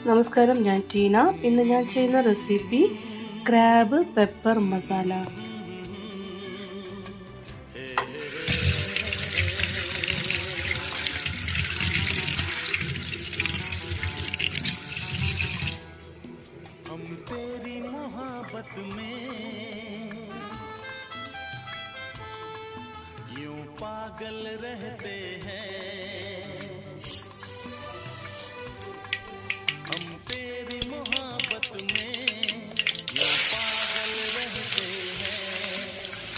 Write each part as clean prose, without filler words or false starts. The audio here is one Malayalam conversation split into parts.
നമസ്കാരം, ഞാൻ ടീന. ഇന്ന് ഞാൻ ചെയ്യുന്ന റെസിപ്പി ക്രാബ് പെപ്പർ മസാല. पागल रहते हैं हम तेरी मोहब्बत में, यूं पागल रहते हैं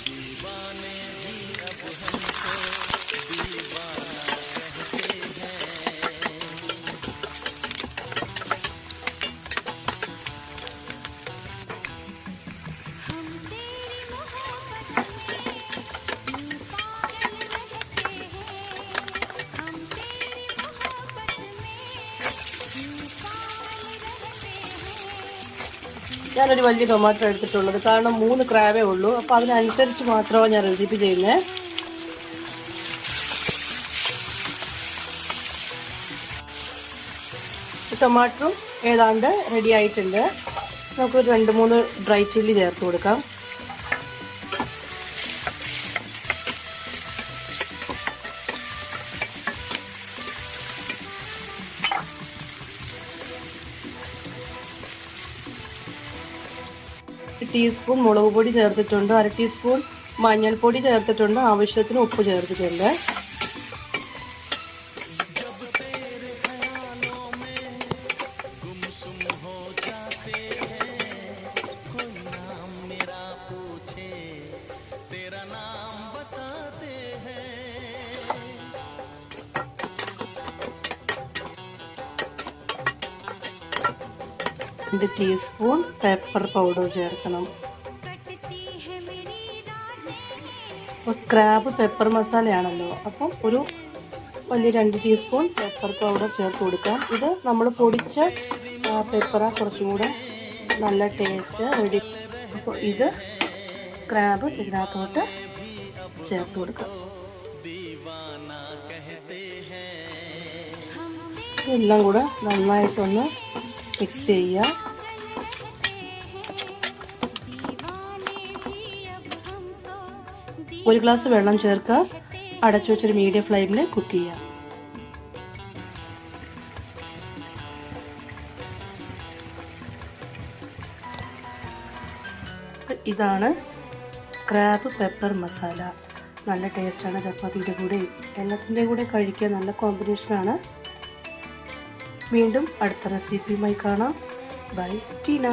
दीवाने भी अब हमको दीवाना कहते हैं। हम तेरी मोहब्बत ഞാനൊരു വലിയ ടൊമാറ്റോ എടുത്തിട്ടുള്ളത്, കാരണം 3 ക്രാബേ ഉള്ളൂ. അപ്പോൾ അതിനനുസരിച്ച് മാത്രമാണ് ഞാൻ റെസിപ്പി ചെയ്യുന്നത്. ടൊമാറ്റോ ഏതാണ്ട് റെഡി ആയിട്ടുണ്ട്. നമുക്ക് 2-3 ഡ്രൈ ചില്ലി ചേർത്ത് കൊടുക്കാം. ടീസ്പൂൺ മുളക് പൊടി ചേർത്തിട്ടുണ്ട്, 1/2 ടീസ്പൂൺ മഞ്ഞൾപ്പൊടി ചേർത്തിട്ടുണ്ട്, ആവശ്യത്തിന് ഉപ്പ് ചേർത്തിട്ടുണ്ട്. ഒരു ടീസ്പൂൺ പെപ്പർ പൗഡർ ചേർക്കണം. അപ്പോൾ ക്രാബ് പെപ്പർ മസാലയാണല്ലോ, അപ്പം ഒരു വലിയ 2 ടീസ്പൂൺ പെപ്പർ പൗഡർ ചേർത്ത് കൊടുക്കാം. ഇത് നമ്മൾ പൊടിച്ച പെപ്പറാ കുറച്ചും കൂടെ നല്ല ടേസ്റ്റ് റെഡി. അപ്പോൾ ഇത് ക്രാബ് ഇതിനകത്തോട്ട് ചേർത്ത് കൊടുക്കാം. എല്ലാം കൂടെ നന്നായിട്ടൊന്ന് മിക്സ് ചെയ്യുക. ഒരു ഗ്ലാസ് വെള്ളം ചേർക്കുക. അടച്ചു വെച്ചൊരു മീഡിയം ഫ്ലെയിമിൽ കുക്ക് ചെയ്യുക. ഇതാണ് ക്രാബ് പെപ്പർ മസാല. നല്ല ടേസ്റ്റാണ്. ചപ്പാത്തിയുടെ കൂടെ എല്ലാത്തിൻ്റെ കൂടെ കഴിക്കാൻ നല്ല കോമ്പിനേഷനാണ്. വീണ്ടും അടുത്ത റെസിപ്പിയുമായി കാണാം. ബൈ ടീന.